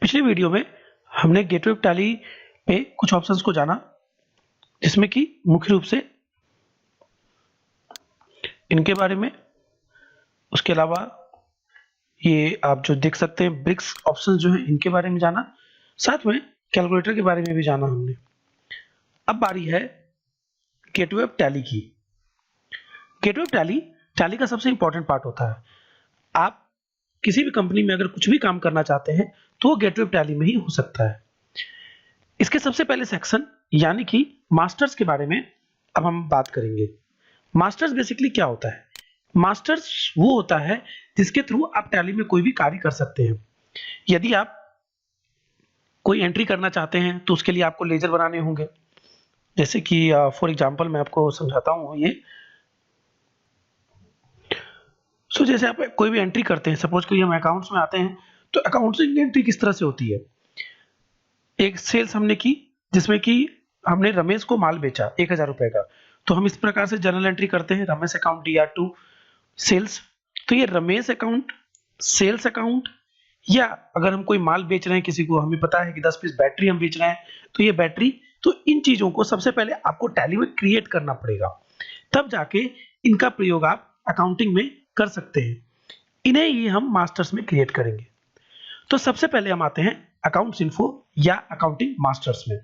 पिछले वीडियो में हमने गेटवे ऑफ टैली पे कुछ ऑप्शंस को जाना, जिसमें कि मुख्य रूप से इनके बारे में, उसके अलावा ये आप जो देख सकते हैं ब्रिक्स ऑप्शंस जो है इनके बारे में जाना, साथ में कैलकुलेटर के बारे में भी जाना हमने। अब बारी है गेटवे ऑफ टैली की। गेटवे ऑफ टैली का सबसे इंपॉर्टेंट पार्ट होता है। आप किसी भी कंपनी में अगर कुछ भी काम करना चाहते हैं तो वो गेटवे ऑफ टैली में ही हो सकता है। इसके सबसे पहले सेक्शन यानी कि मास्टर्स के बारे में अब हम बात करेंगे। मास्टर्स बेसिकली क्या होता है? मास्टर्स वो होता है जिसके थ्रू आप टैली में कोई भी कार्य कर सकते हैं। यदि आप कोई एंट्री करना चाहते हैं तो उसके लिए आपको लेजर बनाने होंगे। जैसे कि फॉर एग्जांपल मैं आपको समझाता हूं ये। जैसे आप कोई भी एंट्री करते हैं, सपोज कि हम अकाउंट्स में आते हैं, तो अकाउंट्स की एंट्री किस तरह से होती है? एक सेल्स हमने की जिसमें कि हमने रमेश को माल बेचा 1000 रुपए का, तो हम इस प्रकार से जर्नल एंट्री करते हैं, रमेश अकाउंट DR2 सेल्स। तो ये रमेश अकाउंट, सेल्स अकाउंट, या अगर हम कोई माल बेच रहे हैं किसी को, हमें पता है कि 10 पीस बैटरी हम बेच रहे हैं, तो ये बैटरी, तो इन चीजों को सबसे पहले आपको टैली में क्रिएट करना पड़ेगा, तब जाके इनका प्रयोग आप अकाउंटिंग में कर सकते हैं। इन्हें ही हम मास्टर्स में क्रिएट करेंगे। तो सबसे पहले हम आते हैं अकाउंट्स इन्फो या अकाउंटिंग मास्टर्स में।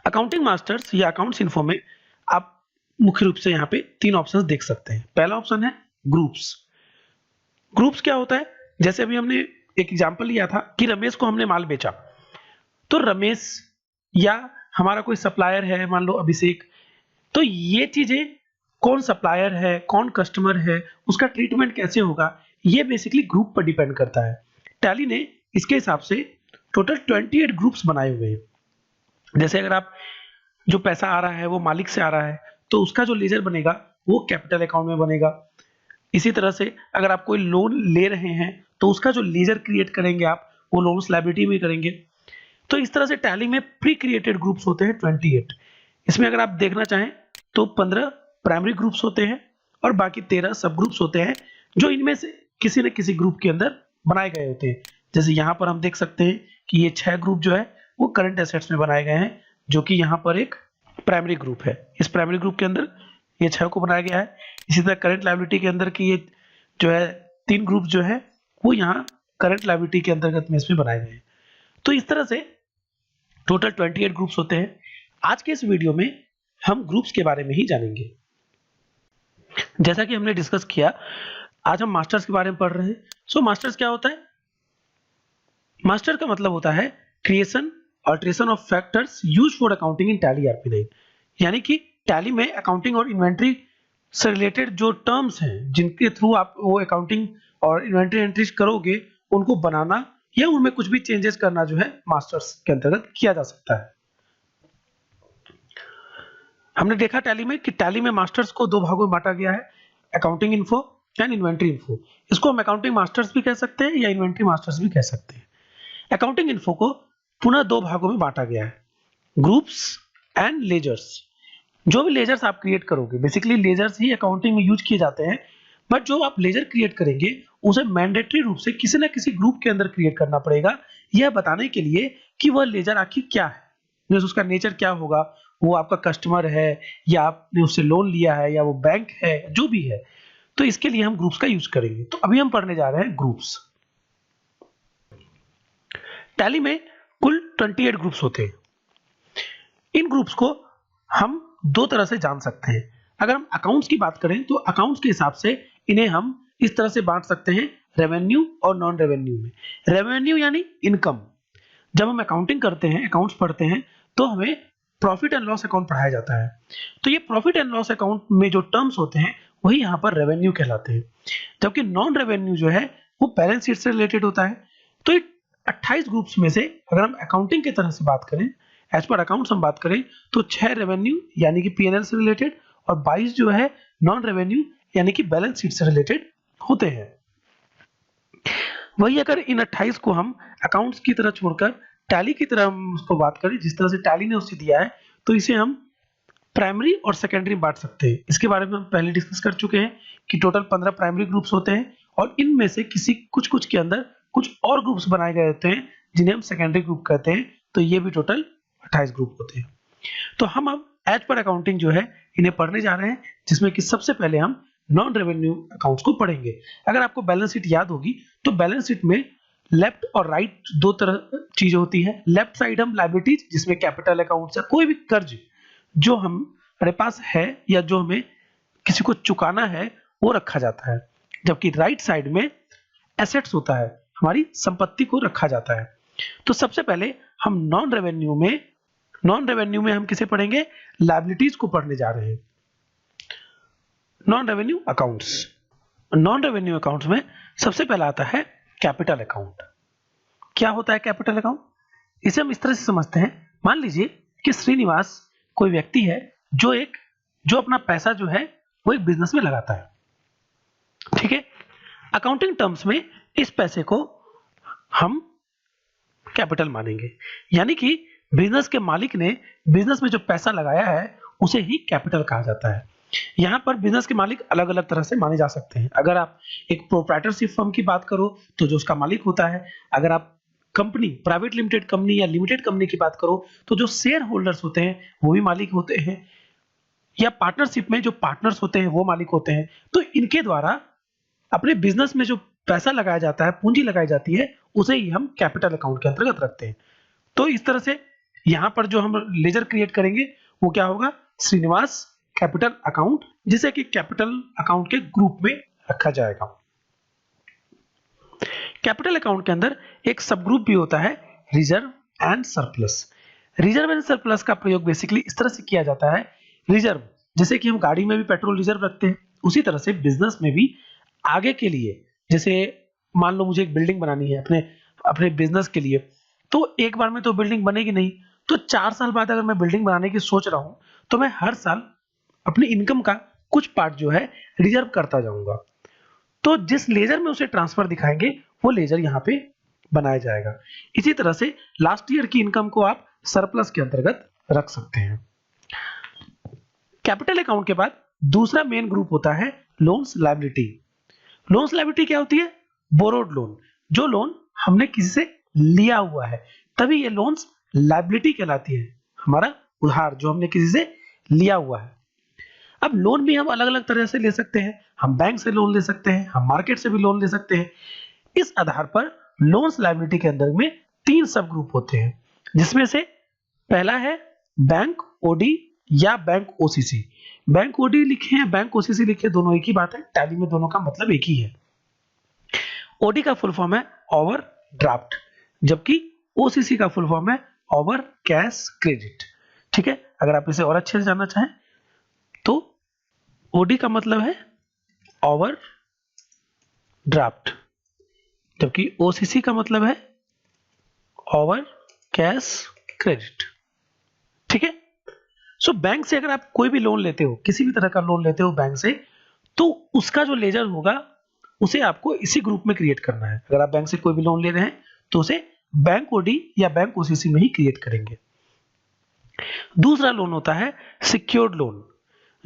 अकाउंटिंग मास्टर्स या अकाउंट्स इन्फो में आप मुख्य रूप से यहाँ पे 3 ऑप्शंस देख सकते हैं। पहला ऑप्शन है ग्रुप्स। ग्रुप्स क्या होता है? जैसे अभी हमने एक एग्जांपल लिया था कि रमेश को हमने माल बेचा, तो रमेश या हमारा कोई सप्लायर है, मान लो अभिषेक, तो ये चीजें कौन सप्लायर है, कौन कस्टमर है, उसका ट्रीटमेंट कैसे होगा, ये बेसिकली ग्रुप पर डिपेंड करता है। टैली ने इसके हिसाब से टोटल 28 ग्रुप्स बनाए हुए हैं। जैसे अगर आप जो पैसा आ रहा है वो मालिक से आ रहा है, तो उसका जो लेजर बनेगा वो कैपिटल अकाउंट में बनेगा। इसी तरह से अगर आप कोई लोन ले रहे हैं तो उसका जो लेजर क्रिएट करेंगे आप, वो लोन्स लायबिलिटी में करेंगे। तो इस तरह से टैली में प्री क्रिएटेड ग्रुप्स होते हैं 28। इसमें अगर आप देखना चाहें तो 15 प्राइमरी ग्रुप्स होते हैं और बाकी 13 सब ग्रुप्स होते हैं, जो इनमें से किसी न किसी ग्रुप के अंदर बनाए गए होते हैं। जैसे यहाँ पर हम देख सकते हैं कि ये 6 ग्रुप जो है वो करंट एसेट्स में बनाए गए हैं, जो कि यहाँ पर एक प्राइमरी ग्रुप है। इस प्राइमरी ग्रुप के अंदर ये 6 को बनाया गया है। इसी तरह करंट लायबिलिटी के अंदर की ये जो है 3 ग्रुप जो है वो यहाँ करंट लायबिलिटी के अंतर्गत में इसमें बनाए गए हैं। तो इस तरह से टोटल 28 ग्रुप्स होते हैं। आज के इस वीडियो में हम ग्रुप्स के बारे में ही जानेंगे। जैसा कि हमने डिस्कस किया, आज हम मास्टर्स के बारे में पढ़ रहे हैं। मास्टर्स क्या होता है? मास्टर का मतलब होता है creation alteration of factors used for accounting in tally RP9। यानी कि टैली में अकाउंटिंग और इन्वेंट्री से रिलेटेड जो टर्म्स हैं, जिनके थ्रू आप वो अकाउंटिंग और इन्वेंट्री एंट्रीज करोगे, उनको बनाना या उनमें कुछ भी चेंजेस करना जो है मास्टर्स के अंतर्गत किया जा सकता है। हमने देखा टैली में कि टैली में मास्टर्स को 2 भागों में बांटा गया है, accounting info and inventory info. इसको हम अकाउंटिंग मास्टर्स भी कह सकते हैं या इन्वेंट्री मास्टर्स भी कह सकते हैं। अकाउंटिंग इन्फो को पुनः 2 भागों में बांटा गया है, ग्रुप्स एंड लेजर्स। जो भी लेजर्स आप क्रिएट करोगे, बेसिकली लेजर्स ही अकाउंटिंग में यूज किए जाते हैं, बट जो आप लेजर क्रिएट करेंगे उसे मैंडेटरी रूप से किसी न किसी ग्रुप के अंदर क्रिएट करना पड़ेगा, यह बताने के लिए कि वह लेजर आखिर क्या है, जैसे उसका नेचर क्या होगा, वो आपका कस्टमर है या आपने उससे लोन लिया है या वो बैंक है, जो भी है। तो इसके लिए हम ग्रुप्स का यूज करेंगे। तो अभी हम पढ़ने जा रहे हैं ग्रुप्स। टैली में कुल 28 ग्रुप्स होते हैं। इन ग्रुप्स को हम 2 तरह से जान सकते हैं। अगर हम अकाउंट्स की बात करें तो अकाउंट्स के हिसाब से इन्हें हम इस तरह से बांट सकते हैं, रेवेन्यू और नॉन रेवेन्यू में। रेवेन्यू यानी इनकम। जब हम अकाउंटिंग करते हैं, अकाउंट्स पढ़ते हैं, तो हमें प्रॉफिट एंड लॉस अकाउंट पढ़ाया जाता है। तो ये प्रॉफिट एंड लॉस अकाउंट में जो टर्म्स होते हैं वही यहाँ पर रेवेन्यू कहलाते हैं। जबकि नॉन रेवेन्यू जो है वो बैलेंस शीट से रिलेटेड होता है। तो ये 28 ग्रुप्स में से अगर हम अकाउंटिंग की तरह से बात करें, एज पर अकाउंट्स हम बात करें, तो 6 रेवेन्यू यानी कि P&L से रिलेटेड और 22 जो है नॉन रेवेन्यू यानी कि बैलेंस शीट से रिलेटेड होते हैं। वही अगर इन 28 को हम अकाउंट्स की तरह छोड़कर टैली की तरह हम उसको बात करें, जिस तरह से टैली ने उसे दिया है, तो इसे हम प्राइमरी और सेकेंडरी बांट सकते हैं। इसके बारे में हम पहले डिस्कस कर चुके हैं कि टोटल 15 प्राइमरी ग्रुप्स होते हैं और इनमें से किसी कुछ के अंदर कुछ और ग्रुप्स बनाए गए होते हैं जिन्हें हम सेकेंडरी ग्रुप कहते हैं। तो ये भी टोटल 28 ग्रुप होते हैं। तो हम अब एज पर अकाउंटिंग जो है इन्हें पढ़ने जा रहे हैं, जिसमें कि सबसे पहले हम नॉन रेवेन्यू अकाउंट्स को पढ़ेंगे। अगर आपको बैलेंस शीट याद होगी तो बैलेंस शीट में लेफ्ट और राइट दो तरह चीजें होती है। लेफ्ट साइड हम लायबिलिटीज, जिसमें कैपिटल अकाउंट या कोई भी कर्ज जो हमारे पास है या जो हमें किसी को चुकाना है वो रखा जाता है, जबकि राइट साइड में एसेट्स होता है, हमारी संपत्ति को रखा जाता है। तो सबसे पहले हम नॉन रेवेन्यू में हम किसे पढ़ेंगे? लायबिलिटीज को पढ़ने जा रहे हैं। नॉन रेवेन्यू अकाउंट्स में सबसे पहला आता है कैपिटल अकाउंट। क्या होता है कैपिटल अकाउंट? इसे हम इस तरह से समझते हैं, मान लीजिए कि श्रीनिवास कोई व्यक्ति है जो अपना पैसा जो है वो एक बिजनेस में लगाता है, ठीक है। अकाउंटिंग टर्म्स में इस पैसे को हम कैपिटल मानेंगे, यानी कि बिजनेस के मालिक ने बिजनेस में जो पैसा लगाया है उसे ही कैपिटल कहा जाता है। यहाँ पर बिजनेस के मालिक अलग अलग तरह से माने जा सकते हैं। अगर आप एक प्रोप्राइटरशिप फर्म की बात करो तो जो उसका मालिक होता है, अगर आप कंपनी, प्राइवेट लिमिटेड कंपनी या लिमिटेड कंपनी की बात करो तो जो शेयर होल्डर्स होते हैं वो भी मालिक होते हैं, या पार्टनरशिप में जो पार्टनर्स होते हैं वो मालिक होते हैं। तो इनके द्वारा अपने बिजनेस में जो पैसा लगाया जाता है, पूंजी लगाई जाती है, उसे ही हम कैपिटल अकाउंट के अंतर्गत रखते हैं। तो इस तरह से यहाँ पर जो हम लेजर क्रिएट करेंगे वो क्या होगा? श्रीनिवास कैपिटल अकाउंट, जिसे कि कैपिटल अकाउंट के ग्रुप में रखा जाएगा। कैपिटल अकाउंट के अंदर एक सब ग्रुप भी होता है, reserve and surplus. Reserve and surplus का प्रयोग बेसिकली इस तरह से किया जाता है। रिजर्व, जैसे कि हम गाड़ी में भी पेट्रोल रिजर्व रखते हैं, उसी तरह से बिजनेस में भी आगे के लिए, जैसे मान लो मुझे एक बिल्डिंग बनानी है अपने बिजनेस के लिए, तो एक बार में तो बिल्डिंग बनेगी नहीं, तो 4 साल बाद अगर मैं बिल्डिंग बनाने की सोच रहा हूं तो मैं हर साल अपनी इनकम का कुछ पार्ट जो है रिजर्व करता जाऊंगा। तो जिस लेजर में उसे ट्रांसफर दिखाएंगे वो लेजर यहाँ पे बनाया जाएगा। इसी तरह से लास्ट ईयर की इनकम को आप सरप्लस के अंतर्गत रख सकते हैं। कैपिटल अकाउंट के बाद दूसरा मेन ग्रुप होता है लोन्स लायबिलिटी। लोन्स लायबिलिटी क्या होती है? बोरोड लोन, जो लोन हमने किसी से लिया हुआ है, तभी ये लोन्स लायबिलिटी कहलाती है। हमारा उधार जो हमने किसी से लिया हुआ है। अब लोन भी हम अलग अलग तरह से ले सकते हैं, हम बैंक से लोन ले सकते हैं, हम मार्केट से भी लोन ले सकते हैं। इस आधार पर लोन्स लायबिलिटी के अंदर में 3 सब ग्रुप होते हैं, जिसमें से पहला है बैंक ओडी या बैंक ओसीसी। बैंक ओडी लिखे हैं, बैंक ओसीसी लिखे, दोनों एक ही बात है, टैली में दोनों का मतलब एक ही है। ओडी का फुल फॉर्म है ओवर ड्राफ्ट, जबकि ओसीसी का फुल फॉर्म है ओवर कैश क्रेडिट, ठीक है। अगर आप इसे और अच्छे से जानना चाहें तो ओडी का मतलब है ओवर ड्राफ्ट, जबकि ओसीसी का मतलब है ओवर कैश क्रेडिट, ठीक है। सो बैंक से अगर आप कोई भी लोन लेते हो, किसी भी तरह का लोन लेते हो बैंक से, तो उसका जो लेजर होगा उसे आपको इसी ग्रुप में क्रिएट करना है। अगर आप बैंक से कोई भी लोन ले रहे हैं तो उसे बैंक ओडी या बैंक ओसीसी में ही क्रिएट करेंगे। दूसरा लोन होता है सिक्योर्ड लोन,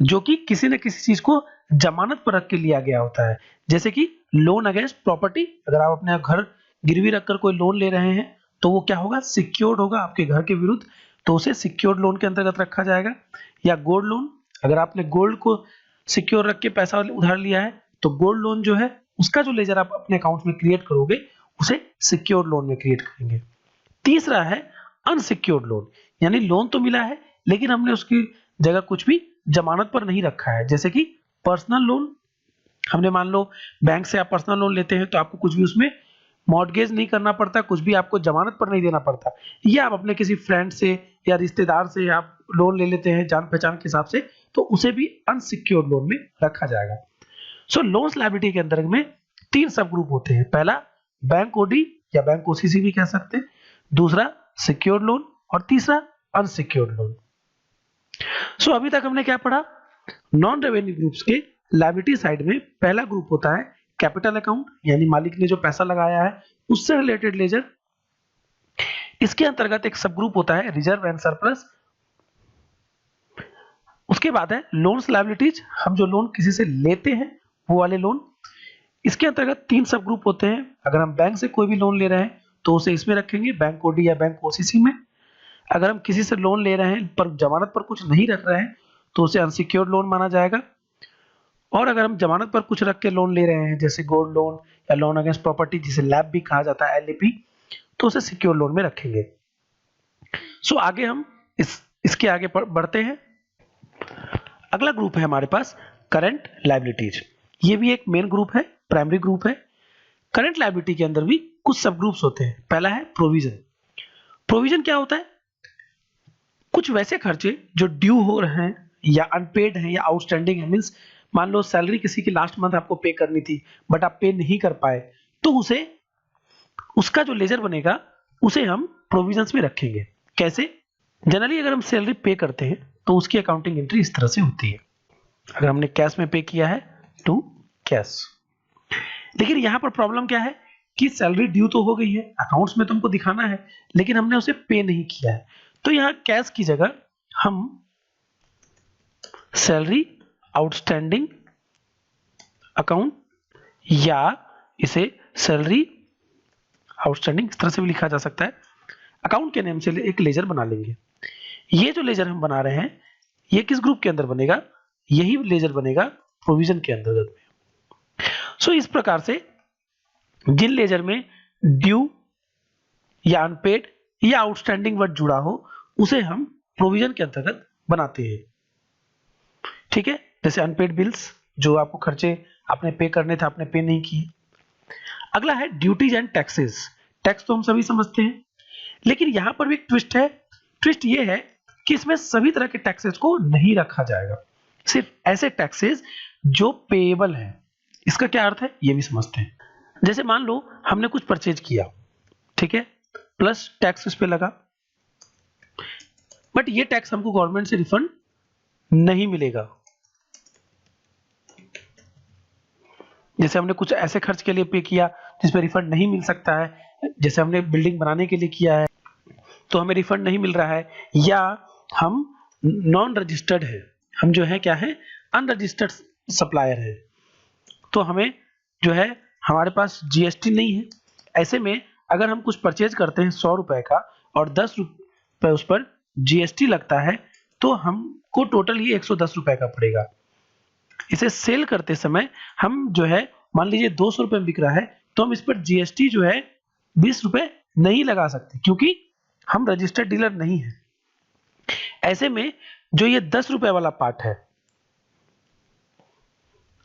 जो कि किसी न किसी चीज को जमानत पर रख के लिया गया होता है, जैसे कि लोन अगेंस्ट प्रॉपर्टी। अगर आप अपने घर गिरवी रखकर कोई लोन ले रहे हैं तो वो क्या होगा? सिक्योर्ड होगा आपके घर के विरुद्ध, तो उसे सिक्योर्ड लोन के अंतर्गत रखा जाएगा। या गोल्ड लोन, अगर आपने गोल्ड को सिक्योर रख के पैसा उधार लिया है तो गोल्ड लोन जो है उसका जो लेजर आप अपने अकाउंट में क्रिएट करोगे उसे सिक्योर्ड लोन में क्रिएट करेंगे। तीसरा है अनसिक्योर्ड लोन, यानी लोन तो मिला है लेकिन हमने उसकी जगह कुछ भी जमानत पर नहीं रखा है, जैसे कि पर्सनल लोन। हमने मान लो बैंक से आप पर्सनल लोन लेते हैं तो आपको कुछ भी उसमें मॉर्गेज नहीं करना पड़ता, कुछ भी आपको जमानत पर नहीं देना पड़ता। या आप अपने किसी फ्रेंड से या रिश्तेदार से आप लोन ले लेते हैं जान पहचान के हिसाब से, तो उसे भी अनसिक्योर्ड लोन में रखा जाएगा। सो लोन्स लायबिलिटी के अंदर में 3 सब ग्रुप होते हैं। पहला बैंक ओडी या बैंक ओसीसी भी कह सकते हैं, दूसरा सिक्योर्ड लोन और तीसरा अनसिक्योर्ड लोन। सो अभी तक हमने क्या पढ़ा? नॉन रेवेन्यू ग्रुप्स के लायबिलिटी साइड में पहला ग्रुप होता है कैपिटल अकाउंट, यानी मालिक ने जो पैसा लगाया है उससे रिलेटेड लेजर। इसके अंतर्गत एक सब ग्रुप होता है रिजर्व एंड सरप्लस। उसके बाद है लोन्स लायबिलिटीज, हम जो लोन किसी से लेते हैं वो वाले लोन। इसके अंतर्गत 3 सब ग्रुप होते हैं। अगर हम बैंक से कोई भी लोन ले रहे हैं तो उसे इसमें रखेंगे, बैंक ओडी या बैंक ओसीसी में। अगर हम किसी से लोन ले रहे हैं पर जमानत पर कुछ नहीं रख रहे हैं तो उसे अनसिक्योर्ड लोन माना जाएगा। और अगर हम जमानत पर कुछ रख के लोन ले रहे हैं जैसे गोल्ड लोन या लोन अगेंस्ट प्रॉपर्टी, जिसे लैब भी कहा जाता है, एलएपी, तो उसे सिक्योर लोन में रखेंगे। सो आगे हम इसके आगे बढ़ते हैं। अगला ग्रुप है हमारे पास करंट लायबिलिटीज। ये भी एक मेन ग्रुप है, प्राइमरी ग्रुप है। करंट लायबिलिटी के अंदर भी कुछ सब ग्रुप्स होते हैं। पहला है प्रोविजन। प्रोविजन क्या होता है? कुछ वैसे खर्चे जो ड्यू हो रहे हैं या अनपेड हैं या आउटस्टैंडिंग है, मींस मान लो सैलरी किसी की लास्ट मंथ आपको पे करनी थी बट आप पे नहीं कर पाए, तो उसे उसका जो लेजर बनेगा उसे हम प्रोविजंस में रखेंगे। कैसे? जनरली अगर हम सैलरी पे करते हैं तो उसकी अकाउंटिंग एंट्री इस तरह से होती है। अगर हमने कैश में पे किया है टू कैश, लेकिन यहां पर प्रॉब्लम क्या है कि सैलरी ड्यू तो हो गई है, अकाउंट्स में तुमको दिखाना है, लेकिन हमने उसे पे नहीं किया है। तो यहां कैश की जगह हम सैलरी आउटस्टैंडिंग अकाउंट या इसे सैलरी आउटस्टैंडिंग इस तरह से भी लिखा जा सकता है, अकाउंट के नेम से एक लेजर बना लेंगे। ये जो लेजर हम बना रहे हैं ये किस ग्रुप के अंदर बनेगा? यही लेजर बनेगा प्रोविजन के अंतर्गत में। सो इस प्रकार से जिन लेजर में ड्यू या अनपेड या आउटस्टैंडिंग वर्ड जुड़ा हो उसे हम प्रोविजन के अंतर्गत बनाते हैं। ठीक है, जैसे अनपेड बिल्स, जो आपको खर्चे आपने पे करने थे, आपने पे नहीं किए। अगला है ड्यूटीज एंड टैक्सेस। टैक्स तो हम सभी समझते हैं, लेकिन यहां पर भी एक ट्विस्ट है। ट्विस्ट ये है कि इसमें सभी तरह के टैक्सेस को नहीं रखा जाएगा, सिर्फ ऐसे टैक्सेस जो पेएबल हैं। इसका क्या अर्थ है ये भी समझते हैं। जैसे मान लो हमने कुछ परचेज किया, ठीक है, प्लस टैक्स उस पे लगा, बट ये टैक्स हमको गवर्नमेंट से रिफंड नहीं मिलेगा। जैसे हमने कुछ ऐसे खर्च के लिए पे किया जिसपे रिफंड नहीं मिल सकता है, जैसे हमने बिल्डिंग बनाने के लिए किया है तो हमें रिफंड नहीं मिल रहा है, या हम नॉन रजिस्टर्ड है, हम जो है क्या है, अनरजिस्टर्ड सप्लायर है, तो हमें जो है हमारे पास जीएसटी नहीं है। ऐसे में अगर हम कुछ परचेज करते हैं 100 रुपए का और 10 रुपए उस पर जीएसटी लगता है तो हमको टोटल ये 110 रुपए का पड़ेगा। इसे सेल करते समय हम जो है मान लीजिए 200 रुपए में बिक रहा है तो हम इस पर जीएसटी जो है 20 रुपए नहीं लगा सकते क्योंकि हम रजिस्टर्ड डीलर नहीं है। ऐसे में जो ये 10 रुपए वाला पार्ट है,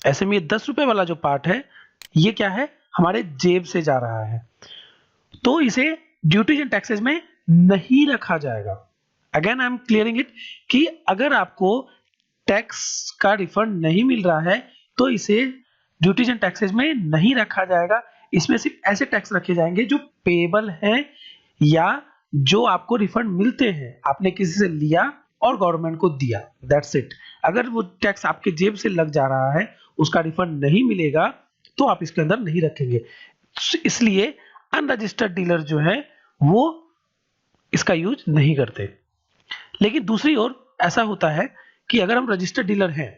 ऐसे में ये 10 रुपए वाला जो पार्ट है ये क्या है, हमारे जेब से जा रहा है, तो इसे ड्यूटीज एंड टैक्सेस में नहीं रखा जाएगा। Again I am clearing it कि अगर आपको टैक्स का रिफंड नहीं मिल रहा है तो इसे ड्यूटीज एंड टैक्सेस में नहीं रखा जाएगा। इसमें सिर्फ ऐसे टैक्स रखे जाएंगे जो पेएबल हैं या जो आपको रिफंड मिलते हैं, आपने किसी से लिया और गवर्नमेंट को दिया, दैट्स इट। अगर वो टैक्स आपके जेब से लग जा रहा है, उसका रिफंड नहीं मिलेगा तो आप इसके अंदर नहीं रखेंगे। इसलिए अनरजिस्टर्ड डीलर जो है वो इसका यूज नहीं करते। लेकिन दूसरी ओर ऐसा होता है कि अगर हम रजिस्टर्ड डीलर हैं,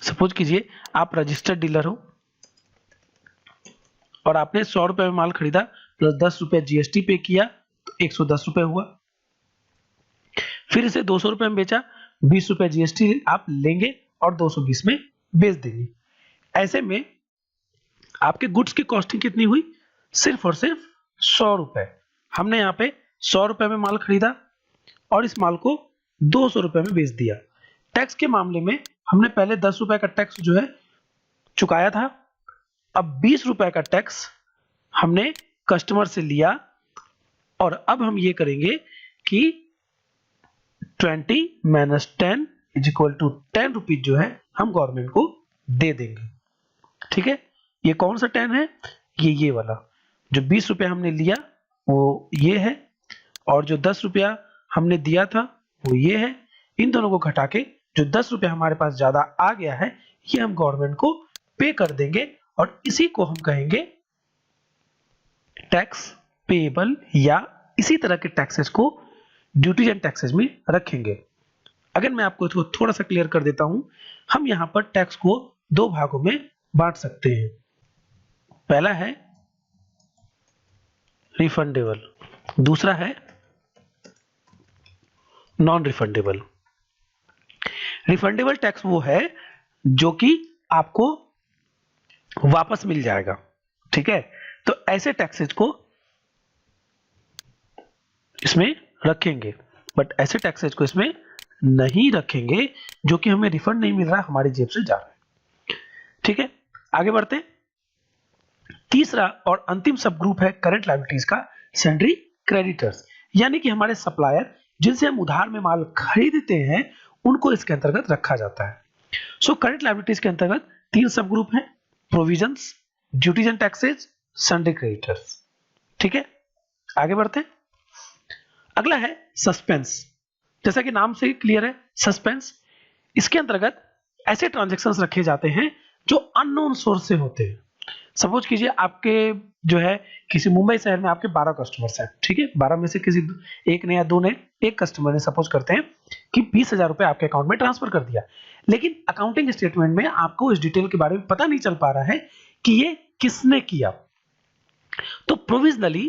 सपोज कीजिए आप रजिस्टर्ड डीलर हो और आपने 100 रुपए में माल खरीदा प्लस 10 रुपए जीएसटी पे किया तो 110 रुपए हुआ। फिर इसे 200 रुपए में बेचा, 20 रुपए जीएसटी आप लेंगे और 220 में बेच देंगे। ऐसे में आपके गुड्स की कॉस्टिंग कितनी हुई? सिर्फ और सिर्फ 100 रुपए। हमने यहाँ पे 100 रुपए में माल खरीदा और इस माल को 200 रुपए में बेच दिया। टैक्स के मामले में हमने पहले 10 रुपए का टैक्स जो है चुकाया था, अब 20 रुपए का टैक्स हमने कस्टमर से लिया और अब हम ये करेंगे कि 20 minus 10 is equal to 10 rupees जो है हम गवर्नमेंट को दे देंगे। ठीक है, ये कौन सा 10 है? ये वाला। जो 20 रुपया हमने लिया वो ये है और जो 10 रुपया हमने दिया था वो ये है। इन दोनों को घटा के जो 10 रुपया हमारे पास ज्यादा आ गया है ये हम गवर्नमेंट को पे कर देंगे और इसी को हम कहेंगे टैक्स पेएबल, या इसी तरह के टैक्सेस को ड्यूटीज एंड टैक्सेस में रखेंगे। अगर मैं आपको इसको थोड़ा सा क्लियर कर देता हूं, हम यहां पर टैक्स को दो भागों में बांट सकते हैं। पहला है रिफंडेबल, दूसरा है नॉन रिफंडेबल। रिफंडेबल टैक्स वो है जो कि आपको वापस मिल जाएगा, ठीक है। तो ऐसे टैक्सेस को इसमें रखेंगे, बट ऐसे टैक्सेस को इसमें नहीं रखेंगे जो कि हमें रिफंड नहीं मिल रहा, हमारी जेब से जा रहा है, ठीक है। आगे बढ़ते हैं। तीसरा और अंतिम सब ग्रुप है करंट लायबिलिटीज का, सन्ड्री क्रेडिटर्स, यानी कि हमारे सप्लायर जिनसे हम उधार में माल खरीदते हैं उनको इसके अंतर्गत रखा जाता है। सो करंट लायबिलिटीज के अंतर्गत 3 सब ग्रुप हैं, provisions, duties and taxes, sundry creditors, ठीक है। आगे बढ़ते हैं। अगला है सस्पेंस। जैसा कि नाम से क्लियर है, सस्पेंस, इसके अंतर्गत ऐसे ट्रांजैक्शंस रखे जाते हैं जो अननोन सोर्स से होते हैं। सपोज कीजिए आपके जो है किसी मुंबई शहर में आपके 12 कस्टमर्स हैं, ठीक है। 12 में से किसी एक ने या दो ने, एक कस्टमर ने सपोज करते हैं कि 20,000 रुपए आपके अकाउंट में ट्रांसफर कर दिया, लेकिन अकाउंटिंग स्टेटमेंट में आपको इस डिटेल के बारे में पता नहीं चल पा रहा है कि ये किसने किया। तो प्रोविजनली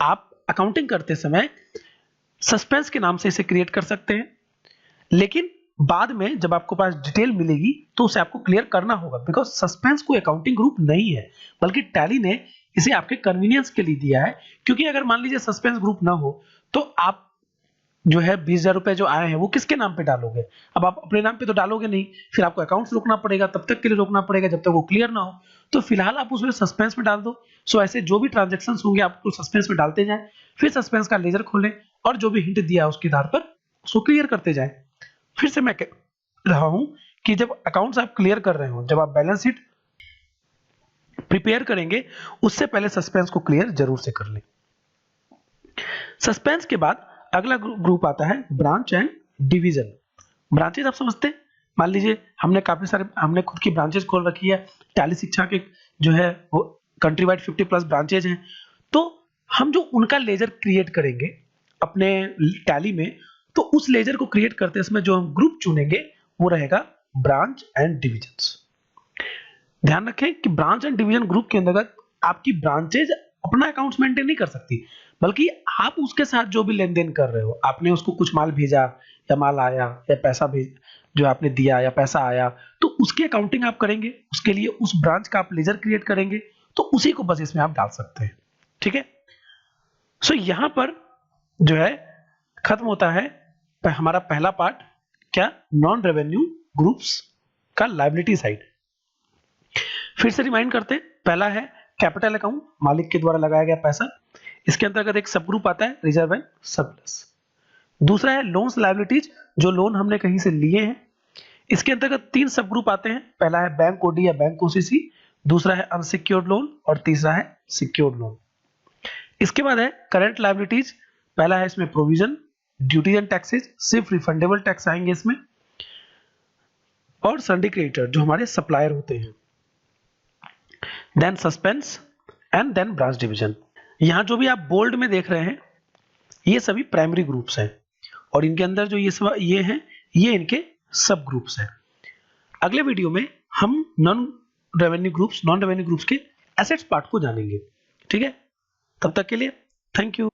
आप अकाउंटिंग करते समय सस्पेंस के नाम से इसे क्रिएट कर सकते हैं, लेकिन बाद में जब आपको पास डिटेल मिलेगी तो उसे आपको क्लियर करना होगा, बिकॉज सस्पेंस कोई अकाउंटिंग ग्रुप नहीं है, बल्कि टैली ने इसे आपके कन्वीनियंस के लिए दिया है। क्योंकि अगर मान लीजिए सस्पेंस ग्रुप ना हो तो आप जो है 20,000 रुपए जो आए हैं वो किसके नाम पे डालोगे? अब आप अपने नाम पे तो डालोगे नहीं, फिर आपको अकाउंट्स रोकना पड़ेगा, तब तक के लिए रोकना पड़ेगा जब तक वो क्लियर ना हो। तो फिलहाल आप उसमें सस्पेंस में डाल दो। सो ऐसे जो भी ट्रांजेक्शन होंगे आपको सस्पेंस में डालते जाएं, फिर सस्पेंस का लेजर खोलें और जो भी हिंट दिया उसके आधार पर उसको क्लियर करते जाएं। फिर से मैं कह रहा हूं कि जब अकाउंट्स आप क्लियर कर रहे हो, जब आप बैलेंस शीट प्रिपेयर करेंगे, उससे पहले सस्पेंस को क्लियर जरूर से कर लें। सस्पेंस के बाद अगला ग्रुप आता है ब्रांच एंड डिवीजन। ब्रांचेज आप समझते हैं, मान लीजिए हमने खुद की ब्रांचेज खोल रखी है, टैली शिक्षा के जो है वो कंट्री वाइड 50+ ब्रांचेज हैं, तो हम जो उनका लेजर क्रिएट करेंगे अपने टैली में, तो उस लेजर को क्रिएट करते समय जो हम ग्रुप चुनेंगे वो रहेगा ब्रांच एंड डिविजन्स। ध्यान रखें कि ब्रांच एंड डिवीजन ग्रुप के अंतर्गत आपकी ब्रांचेज अपना अकाउंट्स मेंटेन नहीं कर सकती, बल्कि आप उसके साथ जो भी लेन देन कर रहे हो, आपने उसको कुछ माल भेजा या माल आया या पैसा भेज जो आपने दिया या पैसा आया, तो उसकी अकाउंटिंग आप करेंगे, उसके लिए उस ब्रांच का आप लेजर क्रिएट करेंगे, तो उसी को बस इसमें आप डाल सकते हैं, ठीक है। सो यहां पर जो है खत्म होता है हमारा पहला पार्ट, क्या, नॉन रेवेन्यू ग्रुप्स का लायबिलिटी साइड। फिर से रिमाइंड करते हैं, पहला है कैपिटल अकाउंट, मालिक के द्वारा लगाया गया पैसा, इसके अंतर्गत एक सब ग्रुप आता है रिजर्व एंड सरप्लस। दूसरा है लोन्स लायबिलिटीज, जो लोन हमने कहीं से लिए हैं, इसके अंतर्गत 3 सब ग्रुप आते हैं, पहला है बैंक ओडी या बैंक ओसीसी, दूसरा है अनसिक्योर्ड लोन और तीसरा है सिक्योर्ड लोन। इसके बाद है करंट लायबिलिटीज, पहला है इसमें प्रोविजन, ड्यूटीज एंड टैक्सेस, सिर्फ रिफंडेबल टैक्स आएंगे इसमें, और सन्ड्री क्रेडिटर जो हमारे सप्लायर होते हैं, then suspense and then branch division. यहां जो भी आप बोल्ड में देख रहे हैं ये सभी प्राइमरी ग्रुप्स हैं, और इनके अंदर जो ये हैं ये इनके सब ग्रुप्स हैं। अगले वीडियो में हम नॉन रेवेन्यू ग्रुप्स के एसेट्स पार्ट को जानेंगे, ठीक है। तब तक के लिए थैंक यू।